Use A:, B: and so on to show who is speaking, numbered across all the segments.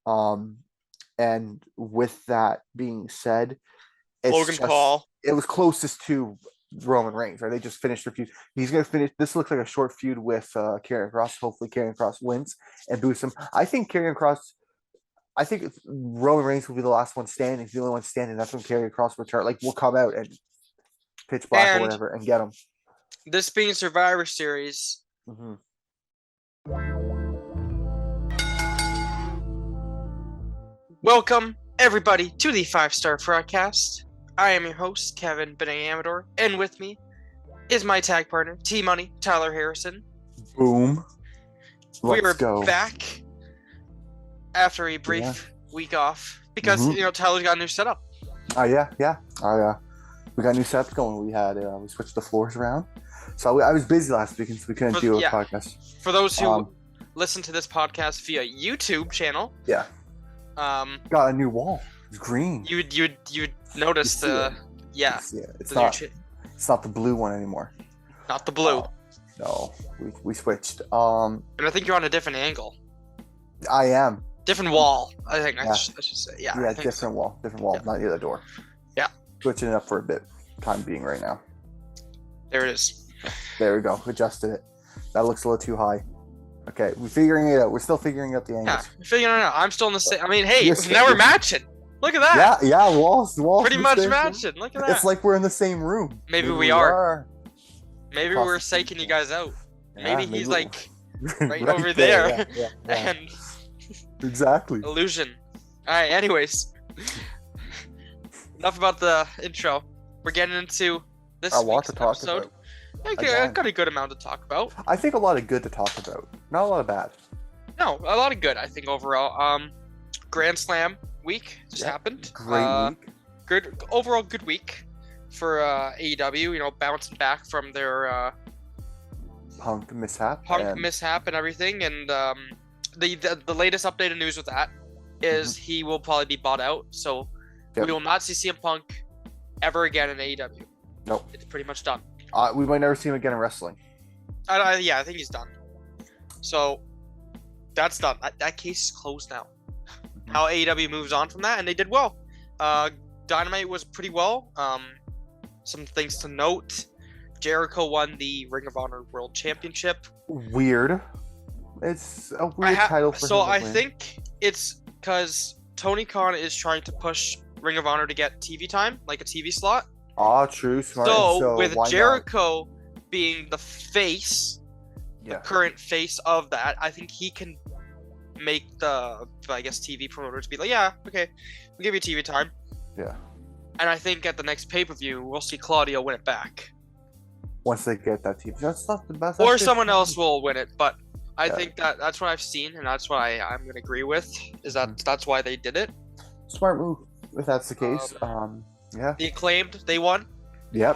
A: And with that being said,
B: Paul.
A: It was closest to Roman Reigns, right? They just finished their feud. He's going to finish. This looks like a short feud with Karrion Kross. Hopefully, Karrion Kross wins and boosts him. I think Roman Reigns will be the last one standing. He's the only one standing. That's when Karrion Kross will start. Like, we'll come out and pitch black or whatever and get him.
B: This being Survivor Series.
A: Mm-hmm.
B: Welcome, everybody, to the 5-Star Frogcast. I am your host, Kevin Benay Amador, and with me is my tag partner, T-Money, Tyler Harrison.
A: Boom.
B: We are back after a brief week off because, Tyler's got a new setup.
A: We got new setup going. We had we switched the floors around. So I was busy last week, so we couldn't do a podcast.
B: For those who listen to this podcast via YouTube channel,
A: got a new wall. It's green.
B: You'd notice
A: it's not the blue one anymore.
B: Not the blue.
A: No, we switched.
B: And I think you're on a different angle.
A: I am.
B: Different wall. I think I should say. Yeah.
A: Yeah, different wall, not near the door.
B: Yeah.
A: Switching it up for a bit, time being right now.
B: There it is.
A: There we go. Adjusted it. That looks a little too high. Okay, we're figuring it out. We're still figuring out the angles.
B: Yeah, figuring it out. I'm still in the same. I mean, hey, now we're matching. Look at that.
A: Yeah, walls.
B: Pretty much matching. Look at that.
A: It's like we're in the same room.
B: Maybe we are. Maybe we're psyching you guys out. Maybe he's like right over there.
A: Yeah.
B: And
A: exactly.
B: Illusion. All right. Anyways, enough about the intro. We're getting into this week's episode. I got a good amount to talk about.
A: I think a lot of good to talk about. Not a lot of bad.
B: No, a lot of good, I think, overall. Grand Slam week just happened.
A: Great week.
B: Good week for AEW, bouncing back from their
A: Punk mishap
B: and everything. And the latest updated news with that is he will probably be bought out. So we will not see CM Punk ever again in AEW.
A: Nope.
B: It's pretty much done.
A: We might never see him again in wrestling.
B: I think he's done. So that's done. That case is closed now. Mm-hmm. How AEW moves on from that, and they did well. Dynamite was pretty well. Some things to note: Jericho won the Ring of Honor World Championship.
A: Weird. It's a weird title for him.
B: So I think it's because Tony Khan is trying to push Ring of Honor to get TV time, like a TV slot.
A: True, smart.
B: So with Jericho being the face, the current face of that, I think he can make the, TV promoters be like, yeah, okay, we'll give you TV time.
A: Yeah.
B: And I think at the next pay-per-view, we'll see Claudio win it back.
A: Once they get that TV, that's not the best.
B: Or someone else will win it, but I think that's what I've seen, and that's what I'm going to agree with, is that that's why they did it.
A: Smart move, if that's the case.
B: The Acclaimed, they won.
A: Yep,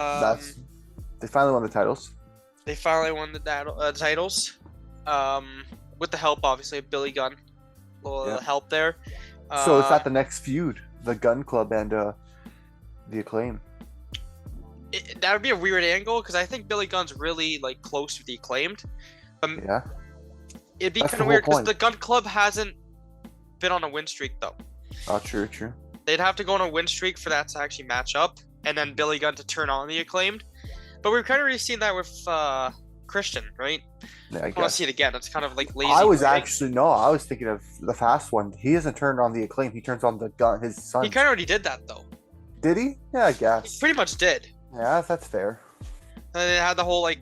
A: they finally won the titles.
B: They finally won the titles. With the help, obviously, of Billy Gunn. A little help there.
A: So is that the next feud? The Gun Club and the Acclaim?
B: That would be a weird angle, because I think Billy Gunn's really close with the Acclaimed. It'd be kind of weird, because the Gun Club hasn't been on a win streak, though.
A: Oh, true.
B: They'd have to go on a win streak for that to actually match up, and then Billy Gunn to turn on the Acclaimed. But we've kind of already seen that with Christian, right?
A: Yeah, I
B: want to see it again. It's kind of lazy.
A: I was thinking of the fast one. He hasn't turned on the Acclaim. He turns on the Gun, his son.
B: He kind of already did that, though.
A: Did he? Yeah, I guess.
B: He pretty much did.
A: Yeah, that's fair.
B: And they had the whole an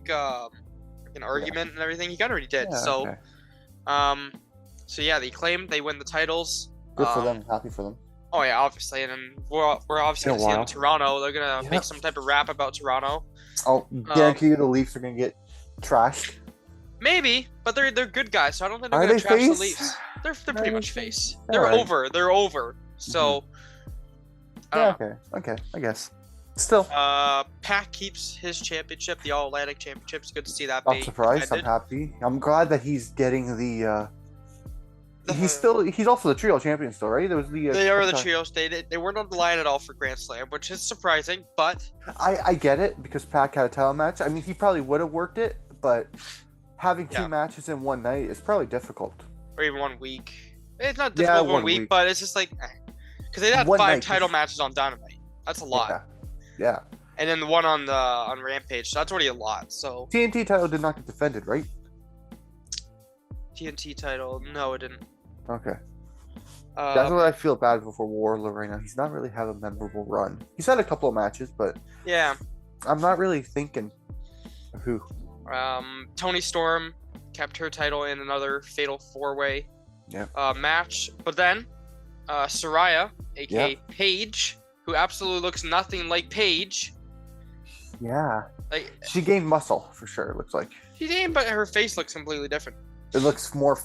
B: argument and everything. He kind of already did.
A: Yeah,
B: so,
A: okay.
B: The Acclaim, they win the titles.
A: Good for them. Happy for them.
B: Oh yeah, obviously, and then we're obviously gonna see them in Toronto. They're gonna make some type of rap about Toronto.
A: Oh, guarantee you the Leafs are gonna get trashed.
B: Maybe, but they're good guys, so I don't think they're gonna trash the Leafs. They're pretty much face. They're over. They're over. So.
A: Okay, I guess. Still.
B: Pac keeps his championship, the All Atlantic Championship. It's good to see that.
A: I'm surprised. I'm happy. I'm glad that he's getting the. He's also the trio champion still, right? There was
B: they are the trios. They weren't on the line at all for Grand Slam, which is surprising, but
A: I get it because Pac had a title match. I mean, he probably would have worked it, but having two matches in one night is probably difficult.
B: Or even 1 week. It's not difficult for 1 week, but it's just like because they had 5 title matches on Dynamite. That's a lot.
A: Yeah.
B: And then the one on Rampage. So that's already a lot. So
A: TNT title did not get defended, right?
B: TNT title, no, it didn't.
A: Okay. That's what I feel bad for Wardlow right now. He's not really had a memorable run. He's had a couple of matches, but
B: yeah,
A: I'm not really thinking of who.
B: Toni Storm kept her title in another fatal 4-way match, but then Saraya, aka Paige, who absolutely looks nothing like Paige.
A: Yeah.
B: Like
A: she gained muscle for sure. It looks like
B: she did, but her face looks completely different.
A: It looks more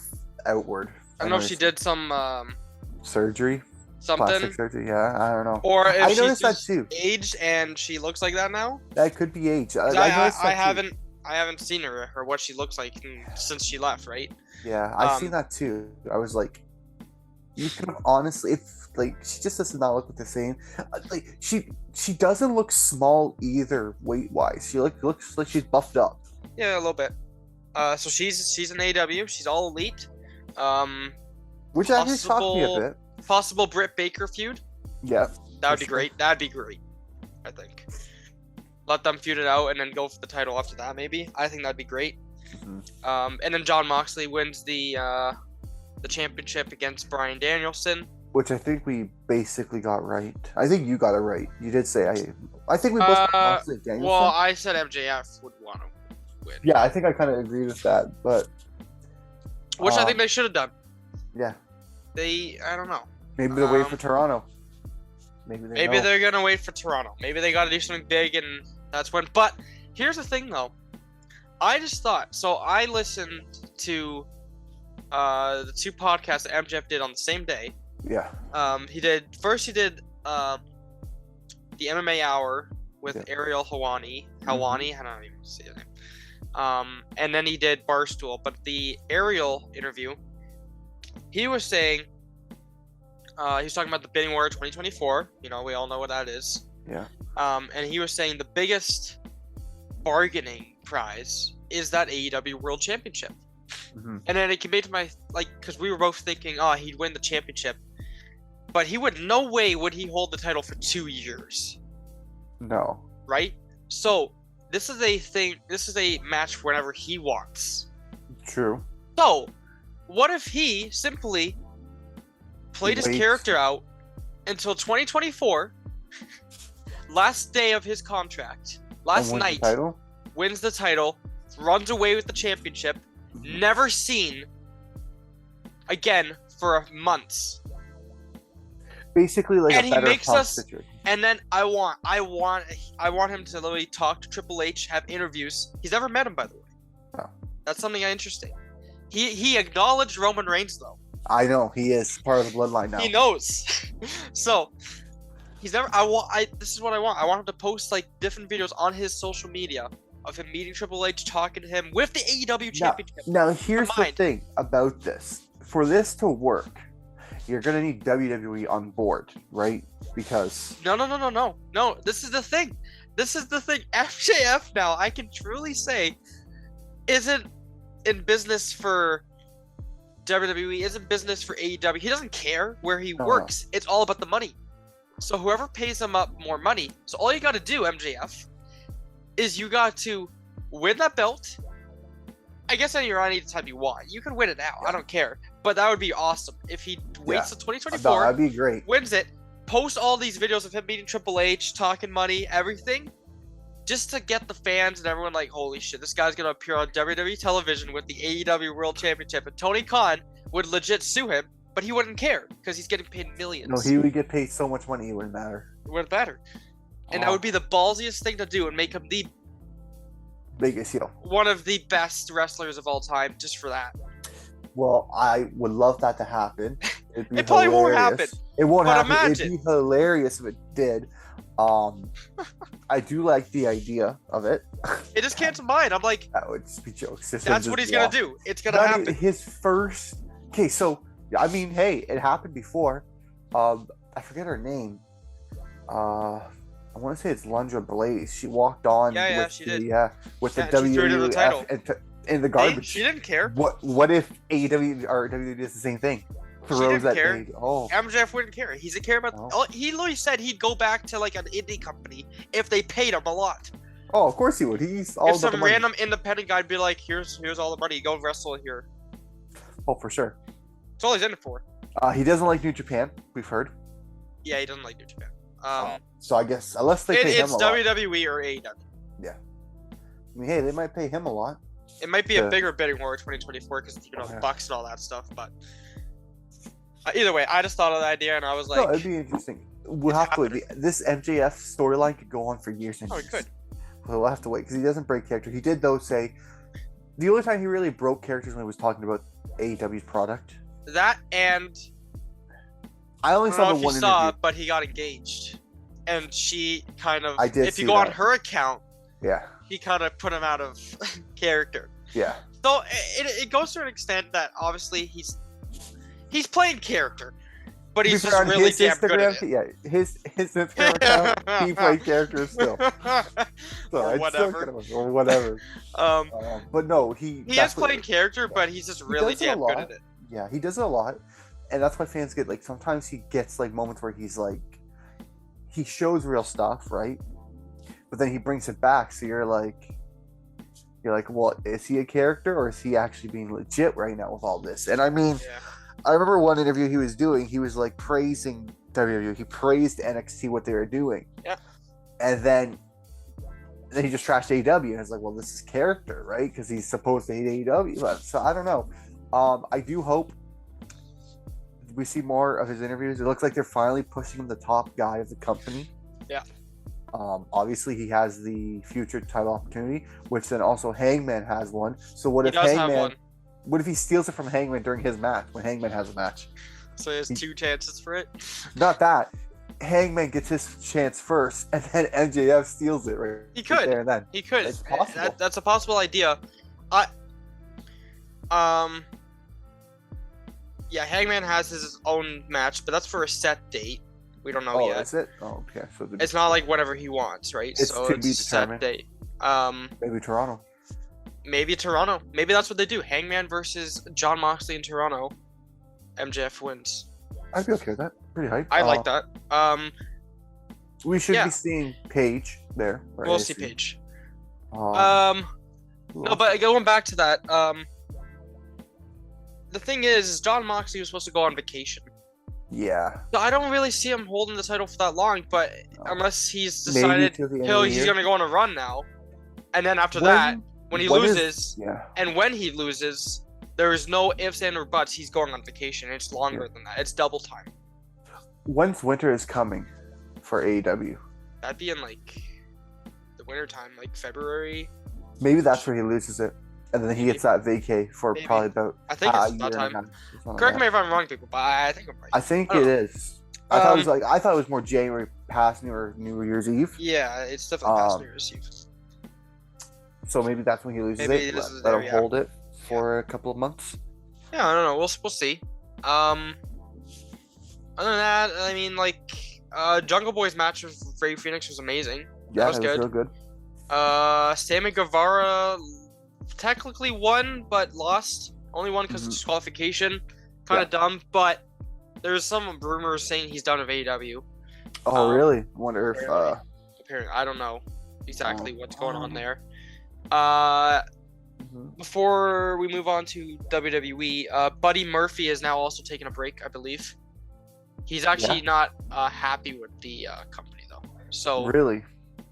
A: outward.
B: I don't know if she did some
A: surgery.
B: Something.
A: Plastic surgery. Yeah, I don't know.
B: Or if
A: I
B: she's
A: noticed that
B: just
A: too.
B: aged and she looks like that now.
A: That could be age.
B: I haven't seen her or what she looks like since she left, right?
A: Yeah, I've seen that too. I was like, you could have honestly, if like she just does not look the same. Like she doesn't look small either weight wise. She looks like she's buffed up.
B: Yeah, a little bit. So she's an AEW. She's all elite.
A: Which actually shocked me a bit.
B: Possible Britt Baker feud.
A: Yeah,
B: that would be great. That'd be great. I think. Let them feud it out and then go for the title after that. Maybe I think that'd be great. Mm-hmm. And then Jon Moxley wins the championship against Bryan Danielson.
A: Which I think we basically got right. I think you got it right. You did say I think we both got Moxley Danielson.
B: Well, I said MJF would want to win.
A: Yeah, I think I kind of agree with that, but
B: which I think they should have done.
A: Yeah.
B: I don't know.
A: Maybe they're waiting for Toronto. Maybe
B: they're gonna wait for Toronto. Maybe they gotta do something big, and that's when. But here's the thing, though. I just thought. So I listened to the 2 podcasts that MJF did on the same day.
A: Yeah.
B: He did the MMA Hour with Ariel Helwani. I don't even see his name. And then he did Barstool. But the Ariel interview, he was saying, he was talking about the Bidding War 2024. You know, we all know what that is.
A: Yeah.
B: And he was saying the biggest bargaining prize is that AEW World Championship. Mm-hmm. And then it came to my, because we were both thinking, he'd win the championship. But no way would he hold the title for 2 years.
A: No.
B: Right? So, this is a match whenever he wants.
A: True.
B: So, what if he simply played his character out until 2024, last day of his contract, last night, wins the title, runs away with the championship, never seen again for months.
A: Basically, like
B: and
A: a better
B: he makes us.
A: situation.
B: And then I want him to literally talk to Triple H, have interviews. He's never met him, by the way.
A: Oh.
B: That's something interesting. He acknowledged Roman Reigns though.
A: I know he is part of the bloodline now.
B: He knows. So he's never. This is what I want. I want him to post like different videos on his social media of him meeting Triple H, talking to him with the AEW championship.
A: Now here's the thing about this. For this to work, you're gonna need WWE on board, right? Because
B: no. This is the thing. MJF now, I can truly say, isn't in business for WWE, isn't business for AEW. He doesn't care where he works. It's all about the money. So whoever pays him up more money. So all you got to do, MJF, is you got to win that belt. I guess any time you want. You can win it now. I don't care. But that would be awesome if he waits till 2024.
A: That'd be great.
B: Wins it. Post all these videos of him meeting Triple H, talking money, everything, just to get the fans and everyone like, holy shit, this guy's gonna appear on WWE television with the AEW World Championship. And Tony Khan would legit sue him, but he wouldn't care because he's getting paid millions.
A: No, he would get paid so much money, it wouldn't matter.
B: It wouldn't matter. And that would be the ballsiest thing to do and make him the
A: biggest heel.
B: One of the best wrestlers of all time, just for that.
A: Well, I would love that to happen.
B: It probably won't happen.
A: It won't happen.
B: Imagine.
A: It'd be hilarious if it did. I do like the idea of it.
B: It just came to mind. I'm like,
A: that would just be jokes.
B: That's what he's gonna do. It's gonna happen.
A: His first. Okay, so I mean, hey, it happened before. I forget her name. I want to say it's Lundra Blaze. She walked on.
B: Yeah, she did.
A: With the
B: WWF
A: in the garbage.
B: She didn't care.
A: What if AEW or WWE does the same thing? Throws that
B: care.
A: baby. Oh,
B: MJF wouldn't care. He's a care about.
A: Oh.
B: Oh, he literally said he'd go back to like an indie company if they paid him a lot.
A: oh, of course he would. He's all
B: If
A: about the
B: some
A: money.
B: random independent guy'd be like, "Here's all the money. Go wrestle here."
A: Oh, for sure.
B: That's all he's in it for.
A: He doesn't like New Japan. We've heard.
B: Yeah, he doesn't like New Japan.
A: So I guess unless they pay him
B: it's
A: a lot.
B: WWE or AEW.
A: Yeah. I mean, hey, they might pay him a lot.
B: It might be a bigger bidding war in 2024 because
A: yeah.
B: Bucks and all that stuff. But either way, I just thought of the idea and I was like,
A: No, it'd be interesting. We'll have to wait. This MJF storyline could go on for years and
B: "Oh,
A: years.
B: it could."
A: We'll have to wait because he doesn't break character. He did though say the only time he really broke characters when he was talking about AEW's product.
B: That and
A: I only
B: I don't
A: saw
B: know
A: the
B: if
A: one
B: you saw,
A: interview.
B: but he got engaged, and she kind of.
A: I did
B: If you
A: see
B: go on
A: that.
B: her account,
A: Yeah,
B: he kind of put him out of character.
A: yeah.
B: So it goes to an extent that obviously he's playing character, but he's
A: To be
B: just
A: fair, on
B: really
A: his
B: damn good at
A: Instagram,
B: it.
A: yeah, his Instagram account, he played characters still. So
B: Or
A: it's
B: whatever.
A: Still kind of, or whatever. But no,
B: he is
A: that's what-
B: playing character, but he's just really
A: does it a
B: damn good
A: lot.
B: at it.
A: Yeah, he does it a lot, and that's why fans get like. Sometimes he gets like moments where he's like, he shows real stuff, right? But then he brings it back, so you're like, well, is he a character or is he actually being legit right now with all this? And I mean,
B: Yeah.
A: I remember one interview he was doing. He was like praising WWE. He praised NXT what they were doing.
B: Yeah.
A: And then he just trashed AEW, and it's like, well, this is character, right? Because he's supposed to hate AEW. But, so I don't know. I do hope we see more of his interviews. It looks like they're finally pushing him the top guy of the company.
B: Yeah.
A: Obviously, he has the future title opportunity, which then also Hangman has one. So what
B: He
A: if
B: does have
A: Hangman?
B: one.
A: What if he steals it from Hangman during his match when Hangman has a match?
B: So he has 2 chances for it.
A: Not that. Hangman gets his chance first, and then MJF steals it right
B: He could.
A: there and then.
B: He could.
A: It's possible.
B: That's a possible idea. Yeah, Hangman has his own match, but that's for a set date. We don't know
A: Oh,
B: yet.
A: that's it? Oh, okay. So
B: It's not like whenever he wants, right?
A: It's
B: So
A: to
B: it's
A: be
B: a set
A: determined.
B: date.
A: maybe Toronto.
B: Maybe Toronto. Maybe that's what they do. Hangman versus John Moxley in Toronto. MJF wins.
A: I'd be okay with that. Pretty hype.
B: I like that.
A: We should
B: yeah.
A: be seeing Paige there. Right?
B: We'll see Paige.
A: Who
B: No,
A: else?
B: but going back to that, the thing is John Moxley was supposed to go on vacation.
A: Yeah.
B: So I don't really see him holding the title for that long, but unless he's
A: Maybe
B: decided
A: till the end of the
B: he's
A: year.
B: gonna go on a run now, and then after that, when he
A: when is-
B: loses,
A: Yeah.
B: and when he loses, there is no ifs and or buts. He's going on vacation. It's longer than that. It's double time.
A: When's winter is coming for AEW?
B: That'd be in like the winter time, like February.
A: Maybe that's where he loses it, and then he gets that vacay for
B: Maybe.
A: probably about
B: I think
A: a
B: it's
A: year
B: that
A: and a
B: time.
A: half, something like
B: Correct
A: that.
B: me if I'm wrong, people, but I think I'm right.
A: I think
B: I don't
A: it
B: know.
A: is. I thought it was I thought it was more January past New Year's Eve.
B: Yeah, it's definitely past New Year's Eve.
A: So maybe that's when he loses
B: Maybe
A: it.
B: this is
A: Let
B: there,
A: him
B: yeah.
A: hold it for a couple of months.
B: Yeah, I don't know. We'll see. Other than that, I mean, like, Jungle Boy's match with Ray Phoenix was amazing.
A: Yeah,
B: was
A: that
B: good.
A: was real good.
B: Sammy Guevara technically won, but lost. Only won because of
A: Mhm.
B: disqualification. Kind of dumb, but there's some rumors saying he's done with AEW.
A: Oh, really? Wonder if
B: apparently. Apparently, I don't know exactly what's going on there.
A: mhm.
B: Before we move on to WWE, Buddy Murphy is now also taking a break, I believe. He's actually not happy with the company though. So
A: Really?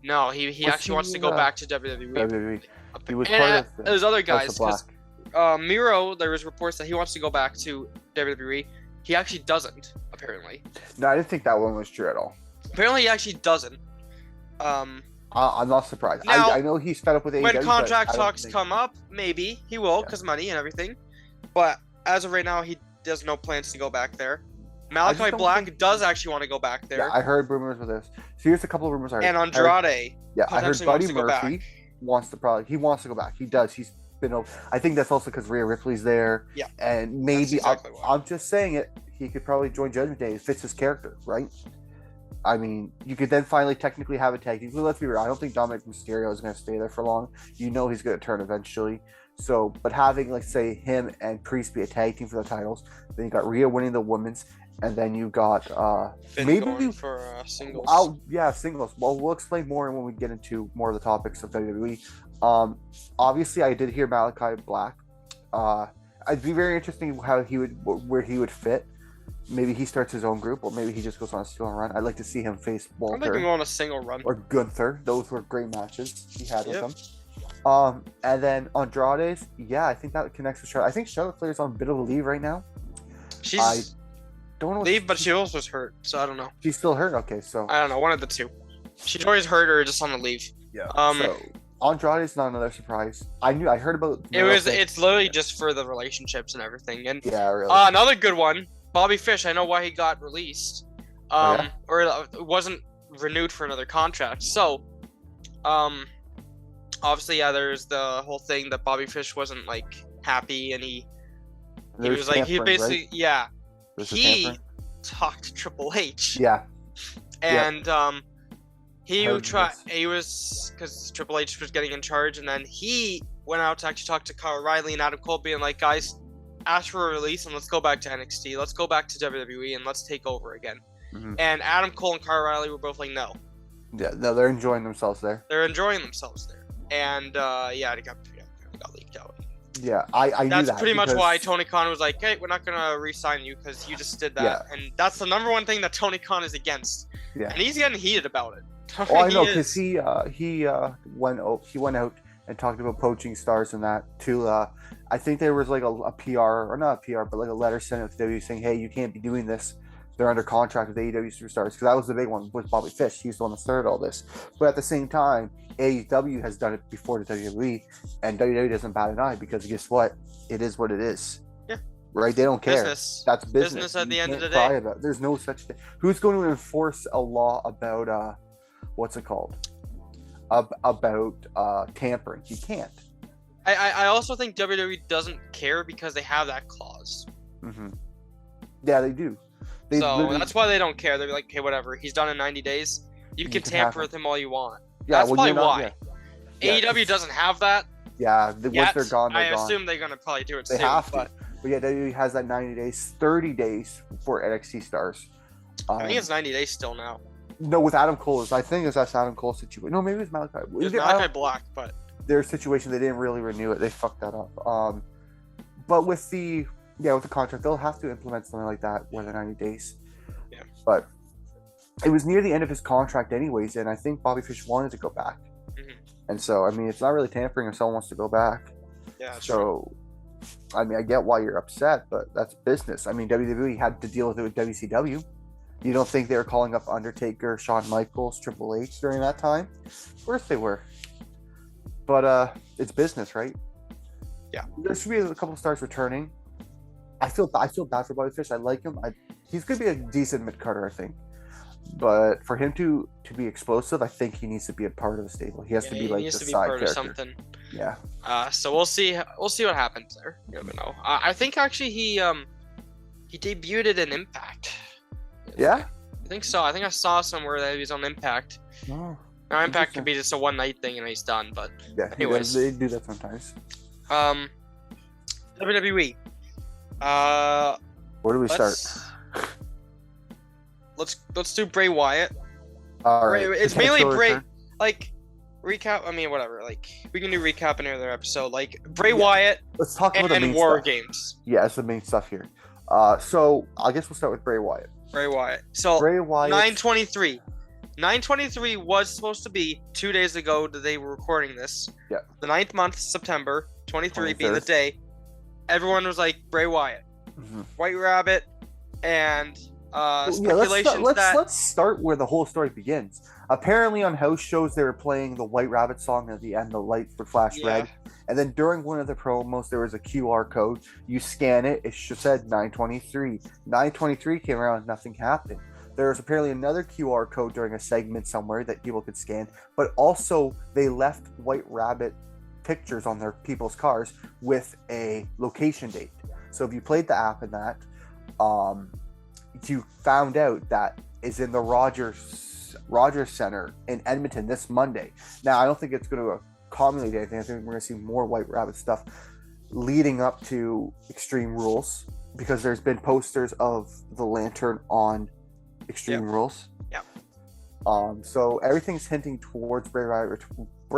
B: no, he
A: Was
B: actually wants
A: he,
B: to go back to WWE.
A: WWE. He was
B: And,
A: part of the
B: there's other
A: House
B: guys
A: of Black.
B: because Miro, there was reports that he wants to go back to WWE. He actually doesn't, apparently.
A: No, I didn't think that one was true at all.
B: Apparently, he actually doesn't.
A: I'm not surprised.
B: Now,
A: I know he's fed up with AEW.
B: When
A: but
B: contract
A: I don't
B: talks
A: think-
B: come up, maybe he will,
A: Yeah.
B: because money and everything. But as of right now, he has no plans to go back there.
A: just
B: Malachi
A: don't
B: Black
A: think-
B: does actually want to go back there.
A: Yeah, I heard rumors with this. So here's a couple of rumors I heard.
B: And
A: I heard-
B: Andrade.
A: Yeah, I heard
B: potentially wants
A: Buddy
B: to go back.
A: Murphy wants to go back. He does. He's been. I think that's also because Rhea Ripley's there.
B: Yeah,
A: and maybe
B: exactly why.
A: I'm just saying it. He could probably join Judgment Day. It fits his character, right? I mean, you could then finally technically have a tag team. Well, let's be real. I don't think Dominic Mysterio is going to stay there for long. You know he's going to turn eventually. So, but having, like, say, him and Priest be a tag team for the titles, then you got Rhea winning the women's, and then you got
B: Finn
A: maybe
B: going for singles.
A: Singles. Well, we'll explain more when we get into more of the topics of WWE. Obviously, I did hear Malachi Black. It'd be very interesting where he would fit. Maybe he starts his own group, or maybe he just goes on a single run. I'd like to see him face Walter.
B: I'm thinking go on a single run.
A: Or Gunther. Those were great matches he had with them. And then Andrade's, I think that connects with Charlotte. I think Charlotte Flair's on a bit of a leave right now.
B: She's leave, but she also was hurt, so I don't know.
A: She's still hurt? Okay, so
B: I don't know, one of the two. She's always hurt or just on the leave.
A: Yeah. So Andrade's not another surprise. I heard about
B: it's literally just for the relationships and everything. And
A: really.
B: Another good one, Bobby Fish. I know why he got released. Or it wasn't renewed for another contract. So obviously, there's the whole thing that Bobby Fish wasn't like happy, and he was like, he basically he talked to Triple H.
A: Yeah.
B: And he was because Triple H was getting in charge, and then he went out to actually talk to Kyle O'Reilly and Adam Cole, being like, guys, ask for a release and let's go back to NXT, let's go back to WWE and let's take over again. Mm-hmm. And Adam Cole and Kyle O'Reilly were both like, no.
A: Yeah, no, they're enjoying themselves there.
B: And they got leaked out.
A: Yeah, I knew that.
B: That's pretty much why Tony Khan was like, hey, we're not going to re-sign you because you just did that. Yeah. And that's the number one thing that Tony Khan is against. Yeah. And he's getting heated about it.
A: I know, because he went out and talked about poaching stars and that too. I think there was like a PR, or not a PR, but like a letter sent out to WWE saying, hey, you can't be doing this. They're under contract with AEW superstars, because that was the big one with Bobby Fish. He's the one that started all this. But at the same time, AEW has done it before the WWE, and WWE doesn't bat an eye, because guess what? It is what it is. Yeah. Right? They don't care.
B: Business.
A: That's business.
B: Business at the end of the day.
A: There's no such thing. Who's going to enforce a law about what's it called? About tampering? You can't.
B: I also think WWE doesn't care because they have that clause.
A: Mm-hmm. Yeah, they do.
B: So that's why they don't care. They're like, okay, whatever. He's done in 90 days. You can tamper with him all you want. Yeah, that's probably why. Yeah. AEW doesn't have that.
A: Yeah, once they're gone, they're gone.
B: I assume they're going to probably do it
A: soon. They have to. But yeah, WWE has that 90 days, 30 days for NXT stars.
B: I think it's 90 days still now.
A: No, with Adam Cole. I think that's Adam Cole's situation. No, maybe it's Malachi.
B: It was Malachi Black, but
A: their situation, they didn't really renew it. They fucked that up. But with the contract, they'll have to implement something like that within 90 days. Yeah. But it was near the end of his contract anyways, and I think Bobby Fish wanted to go back. Mm-hmm. And so, I mean, it's not really tampering if someone wants to go back.
B: Yeah,
A: so, true. I mean, I get why you're upset, but that's business. I mean, WWE had to deal with it with WCW. You don't think they were calling up Undertaker, Shawn Michaels, Triple H during that time? Of course they were. But it's business, right?
B: Yeah.
A: There should be a couple stars returning. I feel bad for Bobby Fish. I like him. He's going to be a decent mid-carder, I think. But for him to be explosive, I think he needs to be a part of the stable. He has to be like the side character. Something. Yeah.
B: So we'll see what happens there. You never know. I think actually he debuted at an Impact.
A: Yeah?
B: I think so. I think I saw somewhere that he was on Impact.
A: Oh,
B: now Impact could be just a one night thing and he's done, but
A: yeah, anyways. They do that sometimes.
B: WWE.
A: Where do we start?
B: Let's do Bray Wyatt.
A: All right.
B: It's mainly Bray. Like recap. I mean, whatever. Like we can do recap in another episode. Like Bray Wyatt.
A: Let's talk about the main
B: War
A: stuff.
B: Games.
A: Yeah, that's the main stuff here. So I guess we'll start with Bray Wyatt.
B: So
A: Bray Wyatt.
B: 9/23. 9/23 was supposed to be 2 days ago that they were recording this.
A: Yeah.
B: The 9th month, September 23 being the day. Everyone was like Bray Wyatt, White Rabbit, and speculations
A: let's start where the whole story begins. Apparently on house shows they were playing the White Rabbit song at the end, the lights would flash red. And then during one of the promos, there was a QR code. You scan it, it said 9/23. 9/23 came around, nothing happened. There was apparently another QR code during a segment somewhere that people could scan, but also they left White Rabbit pictures on their people's cars with a location date. So if you played the app in that, you found out that is in the Rogers Center in Edmonton this Monday. Now, I don't think it's going to commonly anything. I think we're going to see more White Rabbit stuff leading up to Extreme Rules, because there's been posters of the Lantern on Extreme Rules.
B: Yep.
A: So everything's hinting towards Bray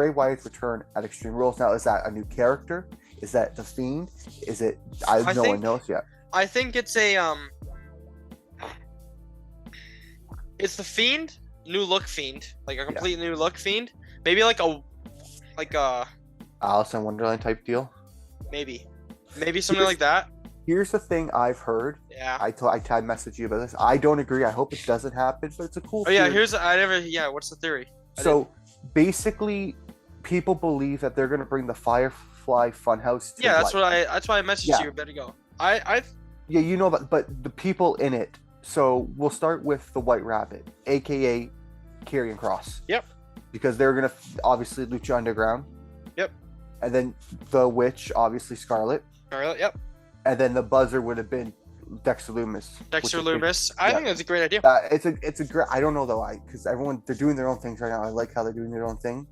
A: Wyatt's return at Extreme Rules. Now, is that a new character? Is that the Fiend? Is it? No one knows yet.
B: I think it's it's the Fiend, new look Fiend, like a complete new look Fiend. Maybe like a
A: Alice in Wonderland type deal.
B: Maybe something like that.
A: Here's the thing I've heard.
B: Yeah.
A: I messaged you about this. I don't agree. I hope it doesn't happen, but it's a cool theory.
B: What's the theory?
A: Basically, people believe that they're going to bring the Firefly Funhouse to
B: that's
A: life.
B: that's why I messaged you a bit ago.
A: Yeah, you know that, but the people in it. So we'll start with the White Rabbit, aka Karrion Kross.
B: Yep.
A: Because they're going to obviously Lucha Underground.
B: Yep. And
A: then the Witch, obviously Scarlet.
B: Yep. And
A: then the buzzer would have been Dexter Lumis.
B: I think that's a great idea.
A: It's a great. I don't know though, because they're doing their own things right now. I like how they're doing their own thing.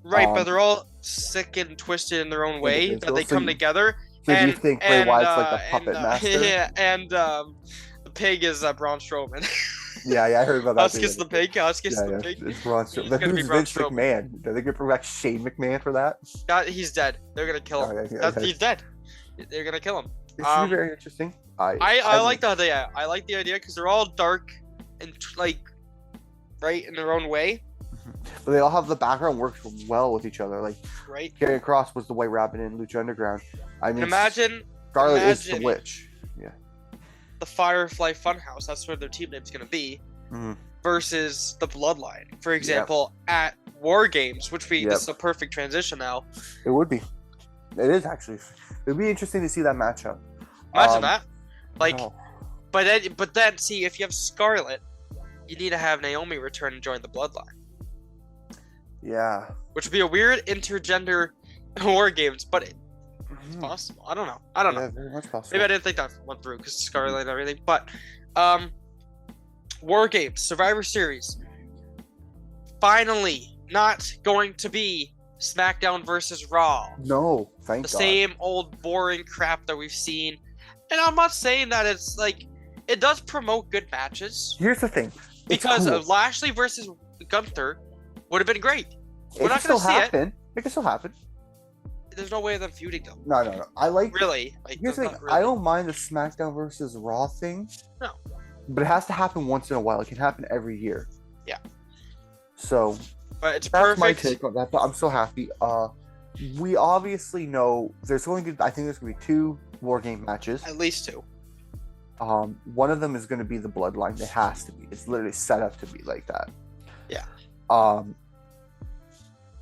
B: Right, but they're all sick and twisted in their own way. That they come together.
A: So do you think Bray Wyatt's like the puppet master?
B: Yeah, and the pig is Braun Strowman.
A: Yeah, I heard about that.
B: Huskus the pig. The pig.
A: It's Braun Strowman. Who's Vince McMahon? Are they gonna bring back Shane McMahon for that?
B: He's dead. They're gonna kill him. He's dead. They're gonna kill him.
A: It should be very interesting.
B: I like the idea. I like the idea because they're all dark and right in their own way.
A: But they all have the background works well with each other. Like,
B: right.
A: Karrion Kross was the White Rabbit in Lucha Underground. I mean,
B: Scarlet
A: is the Witch. Yeah.
B: The Firefly Funhouse. That's where their team name's gonna be. Mm-hmm. Versus the Bloodline, for example, at War Games, this is a perfect transition now.
A: It would be. It is actually. It would be interesting to see that matchup.
B: Imagine that. But then, see, if you have Scarlet, you need to have Naomi return and join the Bloodline.
A: Yeah.
B: Which would be a weird intergender War Games, but it's possible. I don't know.
A: Yeah, very much possible.
B: Maybe I didn't think that one through because Scarlet and everything. But War Games, Survivor Series, finally not going to be SmackDown versus Raw.
A: No, thank God.
B: The same old boring crap that we've seen. And I'm not saying that it's it does promote good matches.
A: Here's the thing.
B: Because of Lashley versus Gunther would have been great. We're not going to see it.
A: It can still happen.
B: There's no way of them feuding though.
A: No. I like.
B: Really?
A: Here's the thing. Really. I don't mind the SmackDown versus Raw thing.
B: No.
A: But it has to happen once in a while. It can happen every year.
B: Yeah.
A: So.
B: But it's
A: that's
B: perfect.
A: My take on that. But I'm so happy. We obviously know there's going to. I think there's going to be 2 War Game matches.
B: At least 2.
A: One of them is going to be the Bloodline. It has to be. It's literally set up to be like that.
B: Yeah.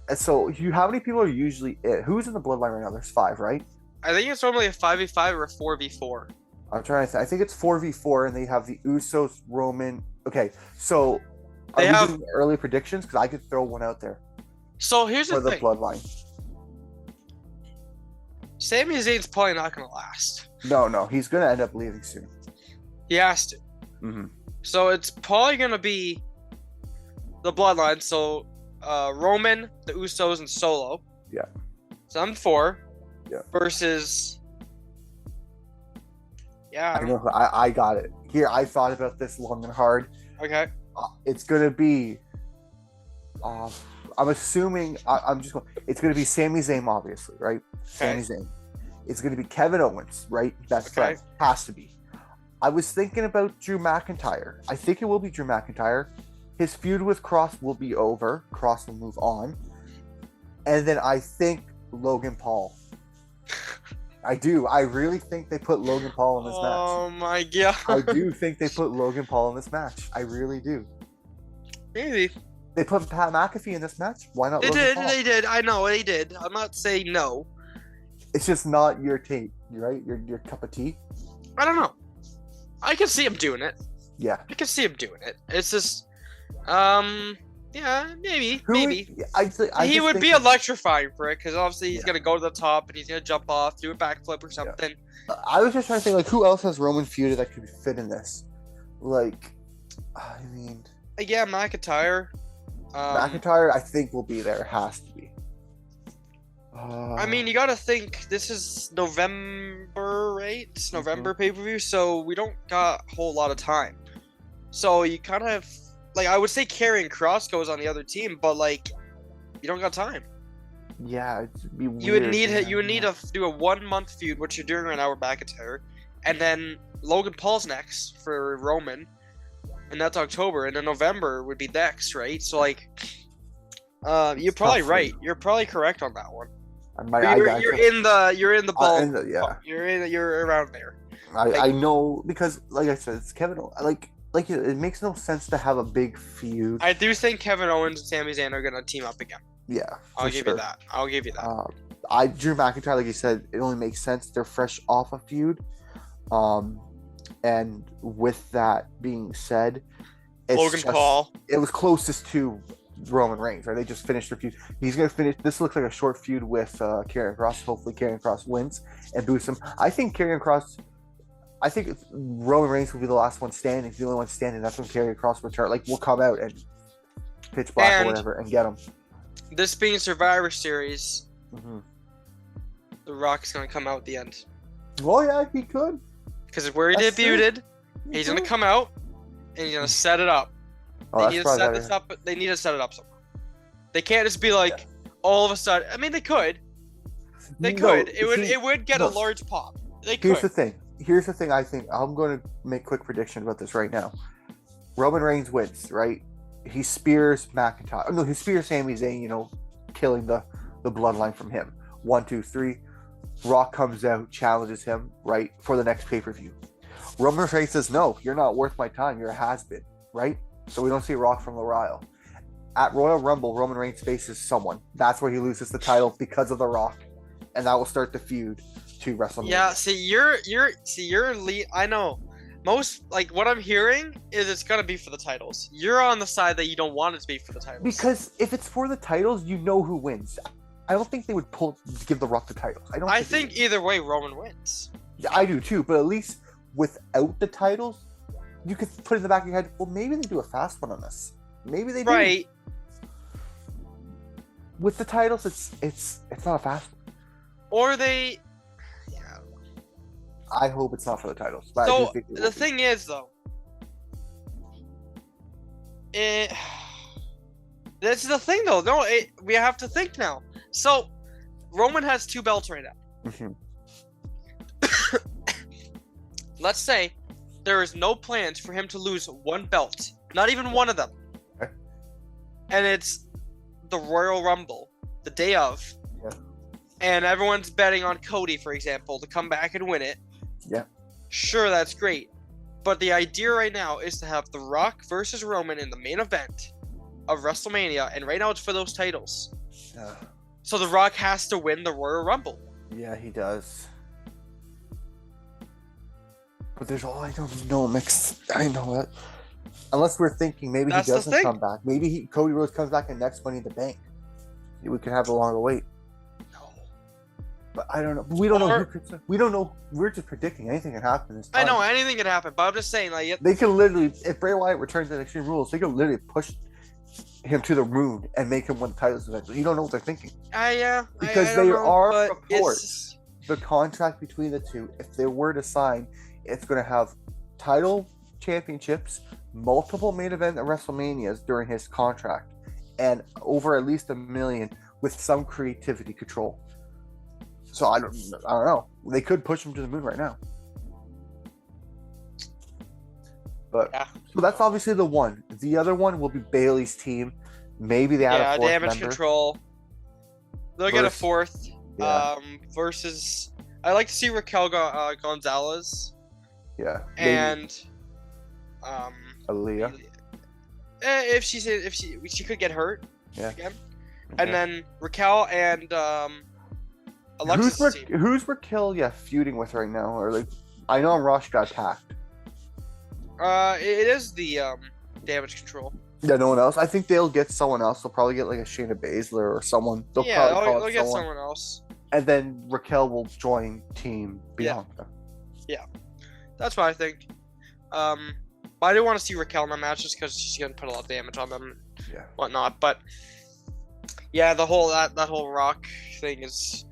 A: And so how many people are usually who's in the Bloodline right now? There's 5, right?
B: I think it's normally a 5v5 or a 4v4.
A: I'm trying to think. I think it's 4v4, and they have the Usos, Roman. Okay, so are we doing early predictions? Because I could throw one out there.
B: So here's the thing.
A: For the Bloodline.
B: Sami Zayn's probably not going to last.
A: No, he's going to end up leaving soon.
B: He has to.
A: Mm-hmm.
B: So it's probably going to be the Bloodline. So Roman, the Usos, and Solo.
A: Yeah.
B: So I'm 4.
A: Yeah.
B: Versus. Yeah.
A: I know. I got it. Here, I thought about this long and hard.
B: Okay.
A: It's going to be. I'm assuming. I'm just going. It's going to be Sami Zayn, obviously, right?
B: Okay.
A: Sami Zayn. It's going to be Kevin Owens, right? That's correct. Has to be. I was thinking about Drew McIntyre. I think it will be Drew McIntyre. His feud with Cross will be over. Cross will move on. And then I think Logan Paul. I do. I really think they put Logan Paul in this match.
B: Oh my God.
A: I do think they put Logan Paul in this match. I really do.
B: Maybe.
A: They put Pat McAfee in this match. Why not Logan Paul?
B: They did. I know, they did. I'm not saying no.
A: It's just not your tape, right? Your cup of tea?
B: I don't know. I can see him doing it.
A: Yeah.
B: I can see him doing it. It's just, yeah, maybe. He would be electrifying for it, because obviously he's going to go to the top, and he's going to jump off, do a backflip or something.
A: Yeah. I was just trying to think, who else has Roman feuded that could fit in this?
B: Yeah, McIntyre.
A: McIntyre, I think, will be there. Has to be.
B: I mean, you gotta think this is November, right? It's November pay-per-view, so we don't got a whole lot of time. So you kind of like, I would say Karrion Kross goes on the other team, but like, you don't got time.
A: Yeah, it'd be weird.
B: You would need to do a 1 month feud, which you're doing right now with McIntyre, and then Logan Paul's next for Roman, and that's October, and then November would be next, right? So like, you're probably right. You're probably correct on that one. You're in the ball. You're around there.
A: I know, because like I said, it's Kevin. Like it makes no sense to have a big feud.
B: I do think Kevin Owens and Sami Zayn are gonna team up again.
A: Yeah,
B: I'll give you that.
A: Drew McIntyre, like you said, it only makes sense. They're fresh off a feud. And with that being said,
B: Logan Paul.
A: It was closest to Roman Reigns, right? They just finished their feud. He's gonna finish. This looks like a short feud with Karrion Kross. Hopefully, Karrion Kross wins and boosts him. I think Roman Reigns will be the last one standing. He's the only one standing. That's when Karrion Kross return. Like, we'll come out and pitch black or whatever and get him.
B: This being Survivor Series, The Rock's gonna come out at the end.
A: Well, yeah, he could.
B: Because where he debuted, he's gonna come out and he's gonna set it up. They need to set this up. They need to set it up somehow. They can't just be like all of a sudden. I mean, they could. They could. It would get a large pop. They could.
A: Here's the thing. I think I'm going to make a quick prediction about this right now. Roman Reigns wins, right? He spears McIntyre. No, he spears Sami Zayn. Killing the bloodline from him. 1, 2, 3. Rock comes out, challenges him, right, for the next pay-per-view. Roman Reigns says, "No, you're not worth my time. You're a has-been," right? So we don't see Rock from the Royal. At Royal Rumble, Roman Reigns faces someone. That's where he loses the title because of the Rock, and that will start the feud to WrestleMania.
B: Yeah, I know. Most, like, what I'm hearing is it's gonna be for the titles. You're on the side that you don't want it to be for the titles.
A: Because if it's for the titles, you know who wins. I don't think they would give the Rock the titles. I
B: think either way, Roman wins.
A: Yeah, I do too, but at least without the titles, you could put in the back of your head, well, maybe they do a fast one on this. Maybe they do.
B: Right.
A: With the titles, it's not a fast one.
B: Or they...
A: Yeah. I hope it's not for the titles.
B: But so, the thing is, though... This is the thing, though. No, we have to think now. So, Roman has 2 belts right now. Let's say there is no plans for him to lose 1 belt. Not even one of them. Okay. And it's the Royal Rumble, the day of. Yeah. And everyone's betting on Cody, for example, to come back and win it.
A: Yeah.
B: Sure, that's great. But the idea right now is to have The Rock versus Roman in the main event of WrestleMania, and right now it's for those titles. So The Rock has to win the Royal Rumble.
A: Yeah, he does. But there's all I don't know mixed. I know that. Unless we're thinking maybe he doesn't come back. Maybe Cody Rhodes comes back in next Money in the Bank. We could have a longer wait. No. But I don't know. We don't know. We don't know. We're just predicting anything can happen this time.
B: I know anything can happen, but I'm just saying, like,
A: they can literally, if Bray Wyatt returns to Extreme Rules, they can literally push him to the moon and make him win the titles eventually. You don't know what they're thinking.
B: Yeah.
A: Because they are reports. The contract between the two, if they were to sign, it's going to have title championships, multiple main event at WrestleManias during his contract, and over at least $1 million with some creativity control. So I don't know. They could push him to the moon right now. But so that's obviously the one. The other one will be Bayley's team. Maybe they add a fourth
B: Damage
A: member.
B: Control. They'll get a fourth. Versus, I like to see Raquel Gonzalez.
A: Yeah.
B: And
A: Aaliyah.
B: If she could get hurt.
A: Yeah.
B: Again. Okay. And then Raquel and Alexis.
A: Who's Raquel? Feuding with right now, or like I know Rosh got attacked.
B: It is the Damage Control.
A: Yeah, no one else. I think they'll get someone else. They'll probably get like a Shayna Baszler or someone. They'll
B: get someone else.
A: And then Raquel will join Team Bianca.
B: Yeah, that's what I think. But I do want to see Raquel in the match just because she's gonna put a lot of damage on them, whatnot. But Yeah, the whole that whole Rock thing it's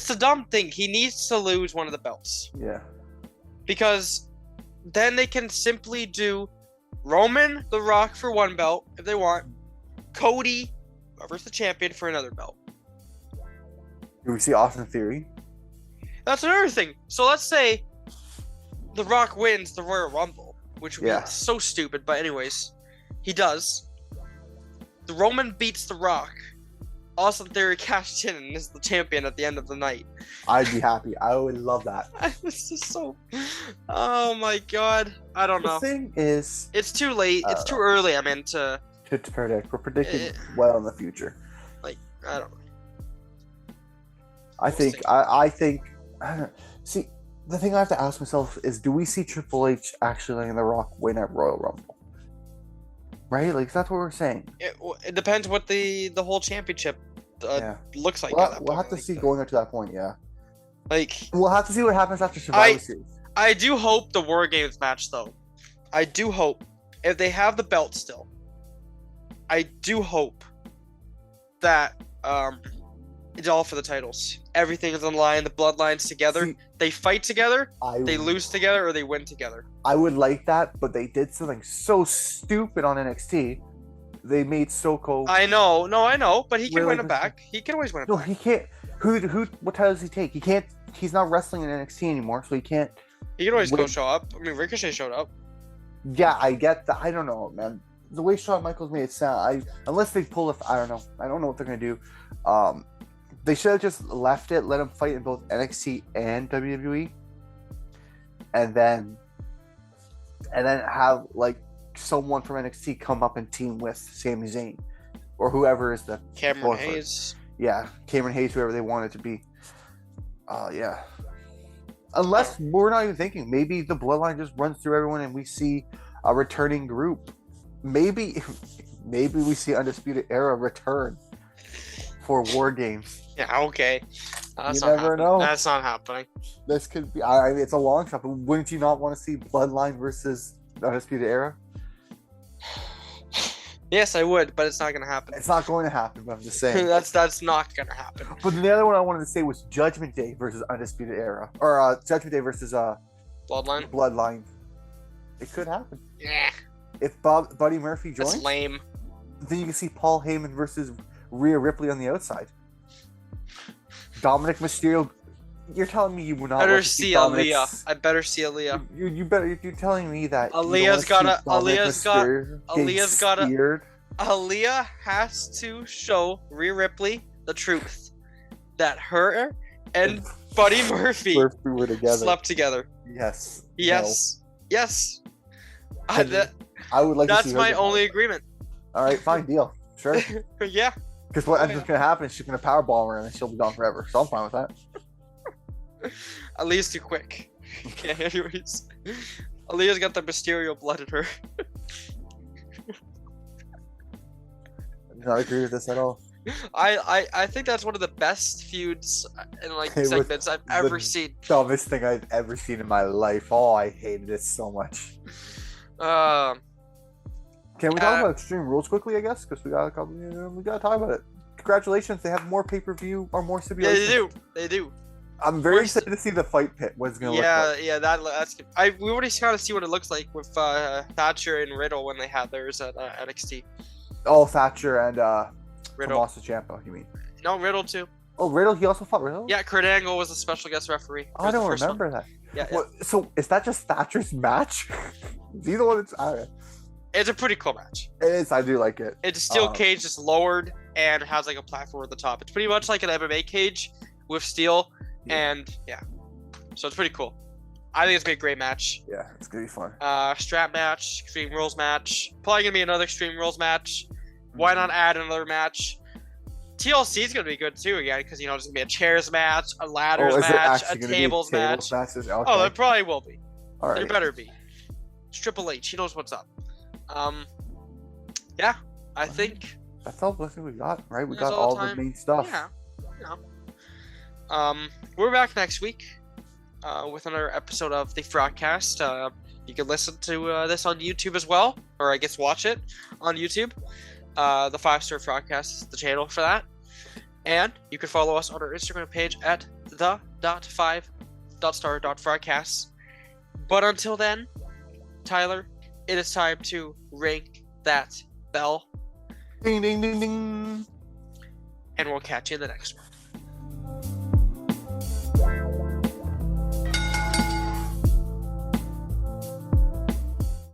B: the dumb thing. He needs to lose one of the belts.
A: Yeah.
B: Because then they can simply do Roman, The Rock for one belt if they want, Cody, whoever's the champion, for another belt.
A: Do we see Austin Theory?
B: That's another thing. So let's say The Rock wins the Royal Rumble, which would be so stupid, but anyways, he does. The Roman beats The Rock. Austin Theory cashed in and is the champion at the end of the night.
A: I'd be happy. I would love that.
B: This is so... Oh my god. I don't know.
A: The thing is...
B: It's too late. It's too early, I mean, to
A: predict. We're predicting well in the future.
B: Like, I don't know.
A: I think... I don't know. See, the thing I have to ask myself is, do we see Triple H actually letting The Rock win at Royal Rumble? Right? Like, that's what we're saying.
B: It depends what the whole championship looks like.
A: We'll have to see going up to that point, yeah.
B: Like,
A: we'll have to see what happens after Survivor Series.
B: I do hope the War Games match, though. I do hope, if they have the belt still, I do hope that it's all for the titles. Everything is on the line. The bloodlines together. See, they fight together. They lose together, or they win together.
A: I would like that, but they did something so stupid on NXT. They made Soko.
B: I know, but he can win it back. He can always win it back.
A: No, he can't. What title does he take? He can't. He's not wrestling in NXT anymore, so he can't.
B: He can always go show up. I mean, Ricochet showed up.
A: Yeah, I get that. I don't know, man. The way Shawn Michaels made it sound, unless they pull it, I don't know. I don't know what they're gonna do. They should have just left it, let him fight in both NXT and WWE, and then have like someone from NXT come up and team with Sami Zayn or whoever is the
B: Cameron Hayes.
A: Yeah, Cameron Hayes, whoever they want it to be. Yeah. Unless we're not even thinking, maybe the bloodline just runs through everyone and we see a returning group. Maybe we see Undisputed Era return for War Games.
B: Yeah, okay.
A: You never know.
B: That's not happening.
A: This could be. I mean, it's a long shot, but wouldn't you not want to see Bloodline versus Undisputed Era?
B: Yes, I would, but it's not going to happen.
A: It's not going to happen, but I'm just saying.
B: That's not going to happen.
A: But the other one I wanted to say was Judgment Day versus Undisputed Era. Or Judgment Day versus Bloodline. It could happen.
B: Yeah.
A: If Buddy Murphy joins,
B: that's lame.
A: Then you can see Paul Heyman versus Rhea Ripley on the outside. Dominic Mysterio. You're telling me you would not
B: better see Aaliyah. I better see Aaliyah.
A: You better. You're telling me that
B: Aaliyah has to show Rhea Ripley the truth that her and Buddy Murphy
A: were together.
B: Slept together.
A: Yes.
B: Yes. No. Yes.
A: I would like.
B: That's
A: to see
B: my only agreement.
A: All right, fine, deal. Sure.
B: Yeah.
A: Because what ends up going to happen is she's going to powerbomb her and she'll be gone forever. So I'm fine with that.
B: Aaliyah's too quick. Okay, anyways. Aaliyah's got the Mysterio blood in her.
A: I do not agree with this at all.
B: I think that's one of the best feuds and like segments I've ever seen.
A: Dumbest thing I've ever seen in my life. Oh, I hated it so much. Can we talk about Extreme Rules quickly? I guess because we got to talk about it. Congratulations, they have more pay-per-view or more stipulations.
B: Yeah, they do.
A: I'm very excited to see the fight pit. What it's gonna look like.
B: Yeah, that's good. We already kind of see what it looks like with Thatcher and Riddle when they had theirs at NXT.
A: Oh, Thatcher and
B: Riddle.
A: Tommaso Ciampa, you mean?
B: No, Riddle too.
A: Oh, Riddle. He also fought Riddle.
B: Yeah, Kurt Angle was a special guest referee.
A: I don't remember that.
B: Yeah.
A: Well, so is that just Thatcher's match? Is he the one that's?
B: It's a pretty cool match.
A: It is. I do like it.
B: It's a steel cage just lowered and has like a platform at the top. It's pretty much like an MMA cage with steel and so it's pretty cool. I think it's gonna be a great match.
A: Yeah, it's gonna be fun.
B: Strap match, Extreme Rules match. Probably gonna be another Extreme Rules match. Why not add another match? TLC is gonna be good too again because there's gonna be a chairs match, a ladders match, a tables match.
A: Okay.
B: Oh, there probably will be.
A: All right.
B: There better be. It's Triple H. He knows what's up. I think
A: that's all the thing we got, right? We got all the main stuff.
B: Yeah. We're back next week with another episode of the Frogcast. You can listen to this on YouTube as well, or I guess watch it on YouTube. The 5-Star Frogcast is the channel for that. And you can follow us on our Instagram page at the.5.star.frogcast. But until then, Tyler, it is time to ring that bell.
A: Ding, ding, ding, ding.
B: And we'll catch you in the next one.